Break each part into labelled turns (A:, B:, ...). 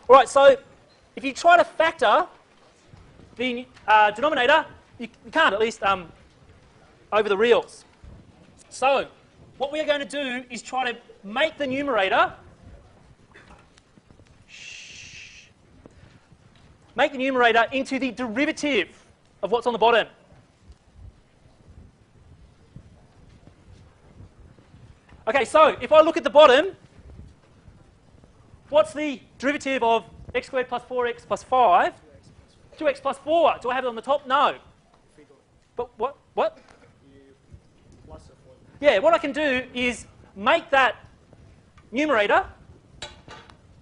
A: All right, so if you try to factor the denominator, you can't, at least over the reals. So what we are going to do is try to make the numerator into the derivative of what's on the bottom. Okay, so if I look at the bottom, what's the derivative of x squared plus 4x plus 5? 2x plus 4. Do I have it on the top? No. But what? Yeah, what I can do is make that numerator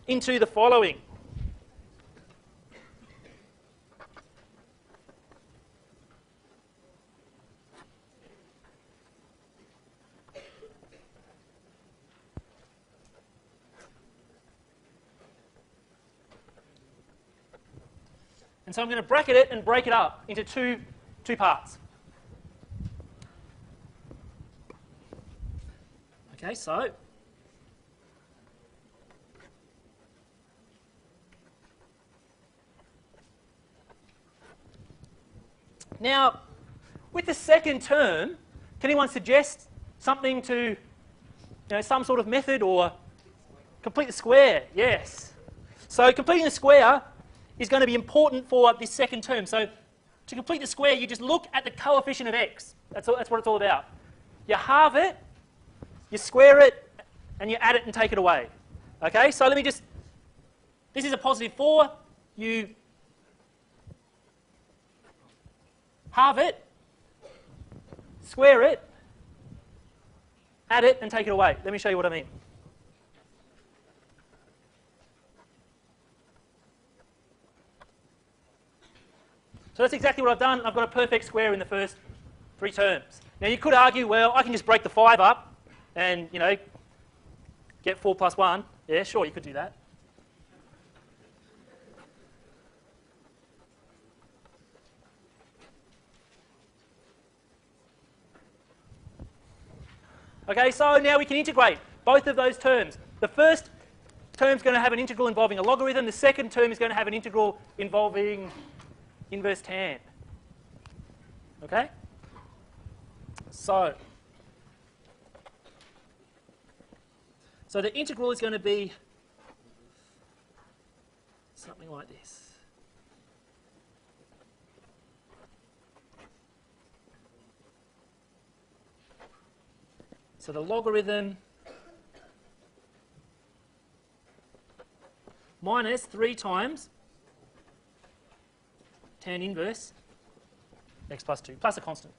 A: into the following. And so I'm going to bracket it and break it up into two parts. Okay, so now with the second term, can anyone suggest something to, some sort of method, or complete the square? Yes. So completing the square is going to be important for this second term. So to complete the square, you just look at the coefficient of x. That's what it's all about. You halve it, you square it, and you add it and take it away. Okay, so let me just, this is a positive 4. You halve it, square it, add it, and take it away. Let me show you what I mean. So that's exactly what I've done. I've got a perfect square in the first 3 terms. Now you could argue, well, I can just break the 5 up and, get 4 plus 1. Yeah, sure, you could do that. Okay, so now we can integrate both of those terms. The first term is going to have an integral involving a logarithm. The second term is going to have an integral involving inverse tan. Okay? So the integral is going to be something like this. So the logarithm minus 3 times tan inverse x plus 2, plus a constant.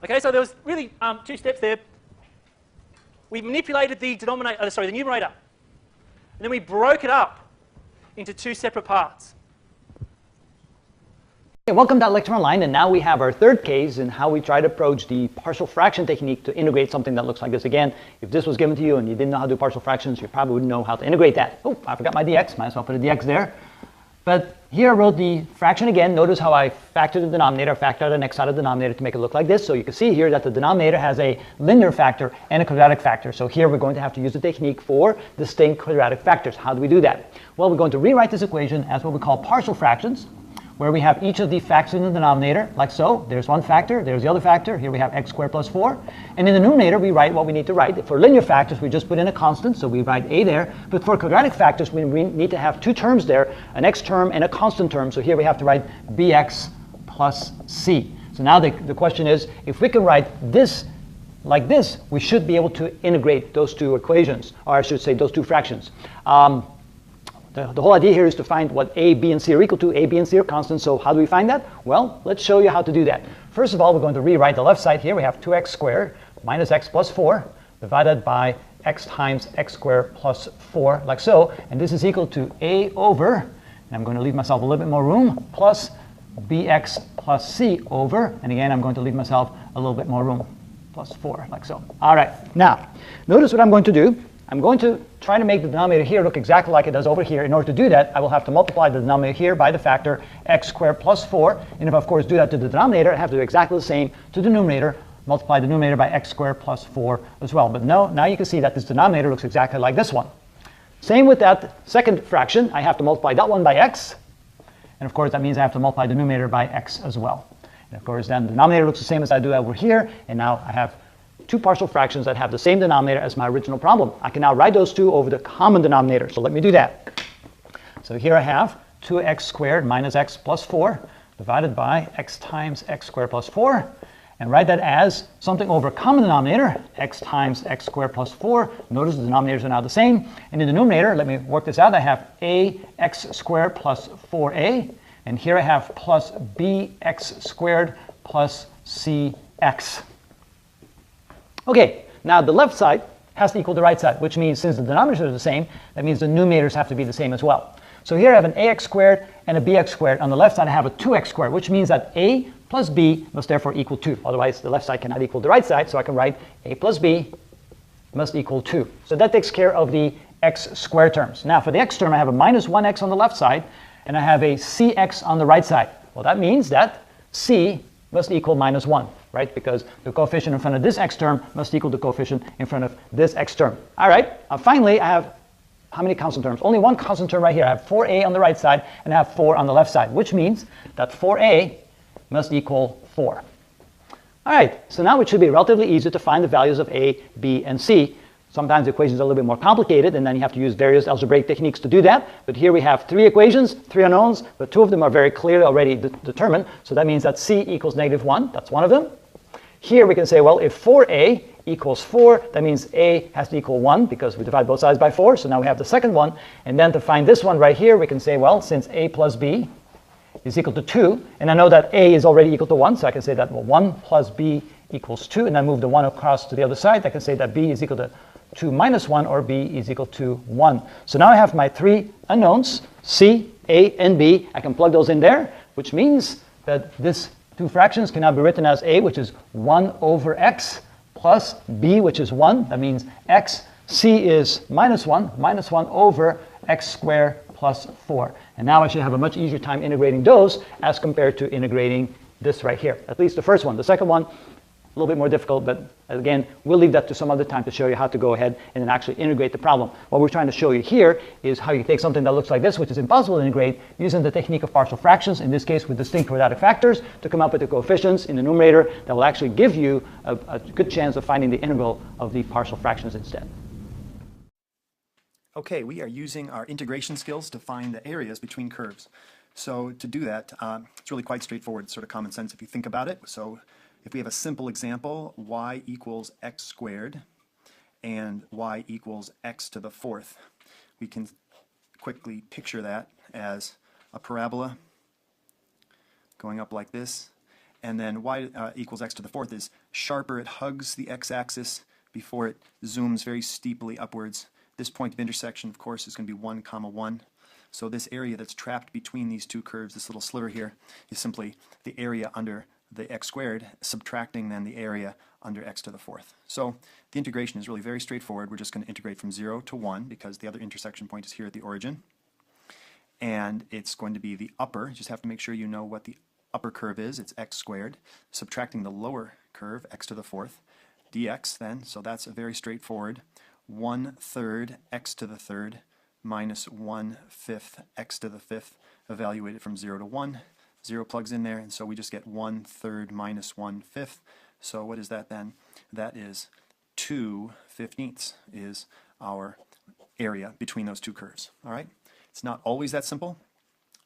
A: Okay, so there was really 2 steps there. We manipulated the denominator, the numerator, and then we broke it up into 2 separate parts.
B: Hey, welcome to Lecture Online, and now we have our third case in how we try to approach the partial fraction technique to integrate something that looks like this. Again, if this was given to you and you didn't know how to do partial fractions, you probably wouldn't know how to integrate that. Oh, I forgot my dx. Might as well put a dx there. But here I wrote the fraction again. Notice how I factored the denominator, factored an x out of the denominator to make it look like this. So you can see here that the denominator has a linear factor and a quadratic factor. So here we're going to have to use the technique for distinct quadratic factors. How do we do that? Well, we're going to rewrite this equation as what we call partial fractions, where we have each of the factors in the denominator, like so. There's one factor, there's the other factor. Here we have x squared plus 4. And in the numerator, we write what we need to write. For linear factors, we just put in a constant, so we write a there. But for quadratic factors, we need to have 2 terms there, an x term and a constant term. So here we have to write bx plus c. So now the question is, if we can write this like this, we should be able to integrate those 2 equations, or I should say those 2 fractions. The whole idea here is to find what a, b, and c are equal to. A, b, and c are constants, so how do we find that? Well, let's show you how to do that. First of all, we're going to rewrite the left side here. We have 2x squared minus x plus 4 divided by x times x squared plus 4, like so. And this is equal to a over, and I'm going to leave myself a little bit more room, plus bx plus c over, and again, I'm going to leave myself a little bit more room, plus 4, like so. All right, now, notice what I'm going to do. I'm going to try to make the denominator here look exactly like it does over here. In order to do that, I will have to multiply the denominator here by the factor x squared plus 4. And if I, of course, do that to the denominator, I have to do exactly the same to the numerator, multiply the numerator by x squared plus 4 as well. But no, now you can see that this denominator looks exactly like this one. Same with that second fraction. I have to multiply that one by x. And of course, that means I have to multiply the numerator by x as well. And of course, then the denominator looks the same as I do over here. And now I have two partial fractions that have the same denominator as my original problem. I can now write those two over the common denominator. So let me do that. So here I have 2x squared minus x plus 4 divided by x times x squared plus 4. And write that as something over common denominator, x times x squared plus 4. Notice the denominators are now the same. And in the numerator, let me work this out. I have ax squared plus 4a. And here I have plus bx squared plus cx. Okay, now the left side has to equal the right side, which means since the denominators are the same, that means the numerators have to be the same as well. So here I have an ax squared and a bx squared. On the left side, I have a 2x squared, which means that a plus b must therefore equal 2. Otherwise, the left side cannot equal the right side, so I can write a plus b must equal 2. So that takes care of the x squared terms. Now, for the x term, I have a minus 1x on the left side, and I have a cx on the right side. Well, that means that c must equal minus 1, right? Because the coefficient in front of this x term must equal the coefficient in front of this x term. All right, finally, I have how many constant terms? Only one constant term right here. I have 4a on the right side, and I have 4 on the left side, which means that 4a must equal 4. All right, so now it should be relatively easy to find the values of a, b, and c. Sometimes the equations are a little bit more complicated, and then you have to use various algebraic techniques to do that. But here we have 3 equations, 3 unknowns, but 2 of them are very clearly already determined. So that means that c equals -1. That's one of them. Here we can say, well, if 4a equals 4, that means a has to equal 1 because we divide both sides by 4. So now we have the second one. And then to find this one right here, we can say, well, since a plus b is equal to 2, and I know that a is already equal to 1, so I can say that, well, 1 plus b equals 2, and then move the 1 across to the other side. I can say that b is equal to 2 minus 1, or b is equal to 1. So now I have my 3 unknowns, c, a, and b. I can plug those in there, which means that this two fractions can now be written as a, which is 1 over x, plus b, which is 1. That means x. C is -1 over x squared plus 4. And now I should have a much easier time integrating those as compared to integrating this right here. At least the first one. The second one, a little bit more difficult, but again, we'll leave that to some other time to show you how to go ahead and then actually integrate the problem. What we're trying to show you here is how you take something that looks like this, which is impossible to integrate, using the technique of partial fractions, in this case with distinct quadratic factors, to come up with the coefficients in the numerator that will actually give you a good chance of finding the integral of the partial fractions instead.
C: Okay, we are using our integration skills to find the areas between curves. So to do that, it's really quite straightforward, sort of common sense if you think about it. So if we have a simple example, y equals x squared and y equals x to the 4th, we can quickly picture that as a parabola going up like this. And then y equals x to the 4th is sharper. It hugs the x-axis before it zooms very steeply upwards. This point of intersection, of course, is going to be 1, 1. So this area that's trapped between these two curves, this little sliver here, is simply the area under the x squared, subtracting then the area under x to the 4th. So the integration is really very straightforward. We're just going to integrate from 0 to 1 because the other intersection point is here at the origin. And it's going to be the upper. You just have to make sure you know what the upper curve is. It's x squared, subtracting the lower curve, x to the 4th, dx then. So that's a very straightforward 1/3 x to the 3rd minus 1/5 x to the 5th, evaluated from 0 to 1. 0 plugs in there, and so we just get 1/3 minus 1/5. So what is that then? That is 2/15 is our area between those two curves. All right? It's not always that simple.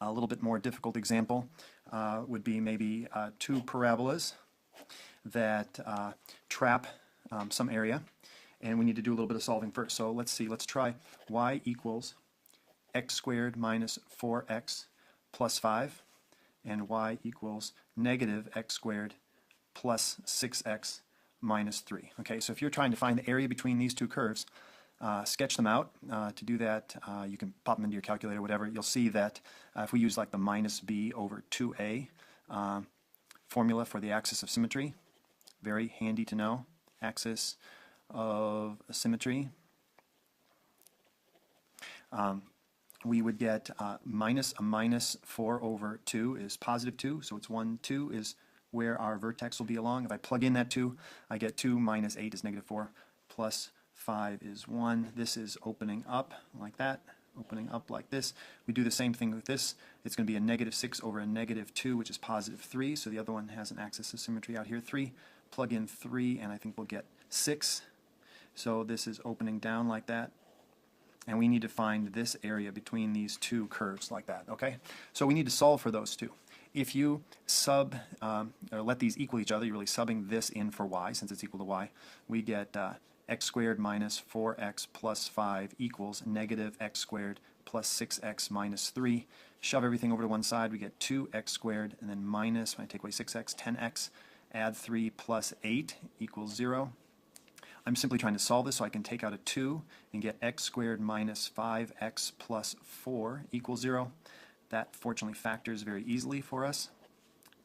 C: A little bit more difficult example would be maybe 2 parabolas that trap some area, and we need to do a little bit of solving first. So let's see. Let's try y equals x squared minus 4x plus 5. And y equals negative x squared plus 6x minus 3. Okay, so if you're trying to find the area between these two curves, sketch them out. To do that, you can pop them into your calculator, whatever. You'll see that if we use like the minus b over 2a formula for the axis of symmetry, very handy to know, axis of symmetry. We would get minus 4 over 2 is positive 2, so it's 1, 2 is where our vertex will be along. If I plug in that 2, I get 2 minus 8 is negative 4, plus 5 is 1. This is opening up like that, opening up like this. We do the same thing with this. It's going to be a negative 6 over a negative 2, which is positive 3. So the other one has an axis of symmetry out here. 3, plug in 3, and I think we'll get 6. So this is opening down like that. And we need to find this area between these two curves like that, okay? So we need to solve for those two. If you or let these equal each other, you're really subbing this in for y, since it's equal to y. We get x squared minus 4x plus 5 equals negative x squared plus 6x minus 3. Shove everything over to one side, we get 2x squared, and then minus, when I take away 6x, 10x, add 3 plus 8 equals 0. I'm simply trying to solve this so I can take out a 2 and get x squared minus 5x plus 4 equals 0. That fortunately factors very easily for us.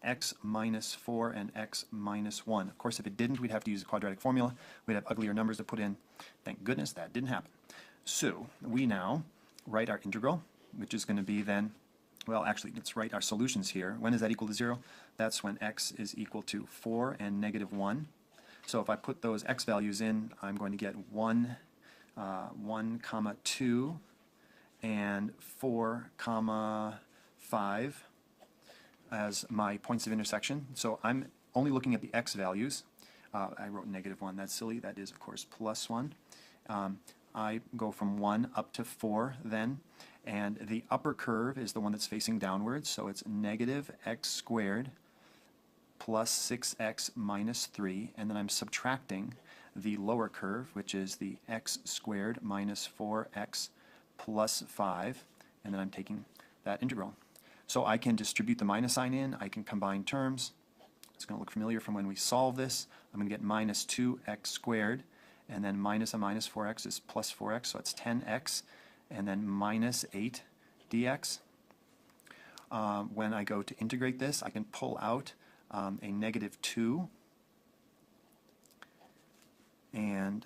C: X minus 4 and x minus 1. Of course, if it didn't, we'd have to use a quadratic formula. We'd have uglier numbers to put in. Thank goodness that didn't happen. So we now write our integral, which is going to be then, well, actually, let's write our solutions here. When is that equal to 0? That's when x is equal to 4 and negative 1. So if I put those x values in, I'm going to get 1, 1, 2, and 4, 5 as my points of intersection. So I'm only looking at the x values. I wrote negative 1. That's silly. That is, of course, plus 1. I go from 1 up to 4 then, and the upper curve is the one that's facing downwards, so it's negative x squared plus 6x minus 3, and then I'm subtracting the lower curve, which is the x squared minus 4x plus 5, and then I'm taking that integral. So I can distribute the minus sign in, I can combine terms. It's going to look familiar from when we solve this. I'm going to get minus 2x squared, and then minus a minus 4x is plus 4x, so it's 10x, and then minus 8 dx. When I go to integrate this, I can pull out a negative 2, and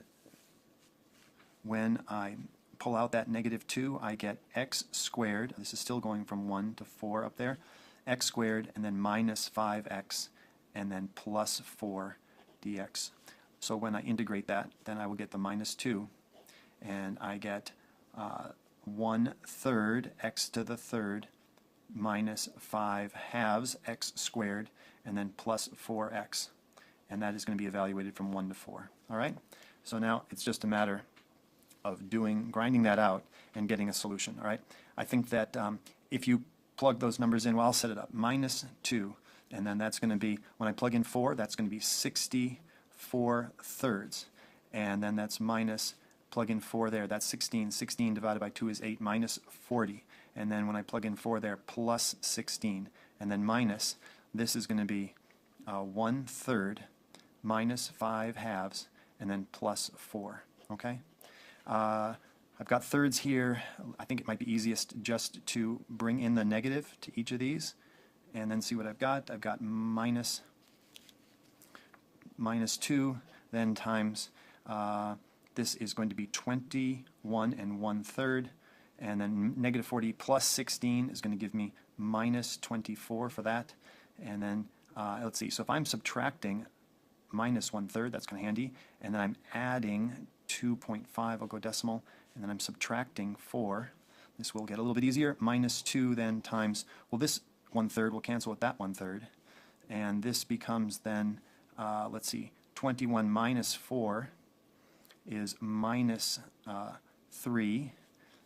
C: when I pull out that negative 2, I get x squared. This is still going from 1 to 4 up there. X squared, and then minus 5x, and then plus 4 dx. So when I integrate that, then I will get the minus 2, and I get 1/3 x to the third minus 5 halves x squared, and then plus 4x. And that is going to be evaluated from 1 to 4. All right? So now it's just a matter of grinding that out and getting a solution. All right? I think that if you plug those numbers in, well, I'll set it up. Minus 2, and then that's going to be, when I plug in 4, that's going to be 64/3. And then that's minus, plug in 4 there, that's 16. 16 divided by 2 is 8, minus 40. And then when I plug in 4 there, plus 16. And then minus, this is going to be 1/3 minus 5 halves, and then plus 4. Okay? I've got thirds here. I think it might be easiest just to bring in the negative to each of these and then see what I've got. I've got minus 2, then times, this is going to be 21 and 1/3, and then negative 40 plus 16 is going to give me minus 24 for that. And then, let's see, so if I'm subtracting minus 1/3, that's kind of handy, and then I'm adding 2.5, I'll go decimal, and then I'm subtracting 4. This will get a little bit easier. Minus 2 then times, well, this 1/3 will cancel with that 1/3, and this becomes then, let's see, 21 minus 4 is minus 3,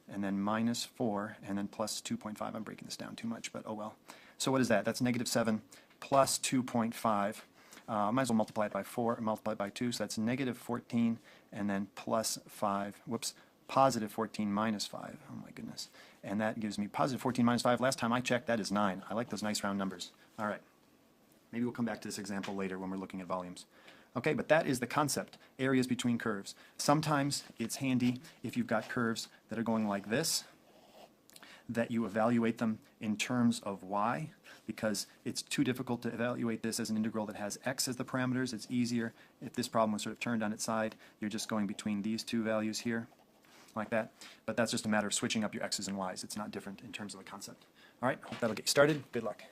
C: and then minus 4, and then plus 2.5. I'm breaking this down too much, but oh well. So what is that? That's negative 7 plus 2.5. Might as well multiply it by 4 and multiply it by 2, so that's negative 14, and then plus 5. Whoops, positive 14 minus 5. Oh my goodness. And that gives me positive 14 minus 5. Last time I checked, that is 9. I like those nice round numbers. All right. Maybe we'll come back to this example later when we're looking at volumes. Okay, but that is the concept, areas between curves. Sometimes it's handy if you've got curves that are going like this, that you evaluate them in terms of y, because it's too difficult to evaluate this as an integral that has x as the parameters. It's easier if this problem was sort of turned on its side. You're just going between these two values here, like that. But that's just a matter of switching up your x's and y's. It's not different in terms of the concept. All right, hope that'll get you started. Good luck.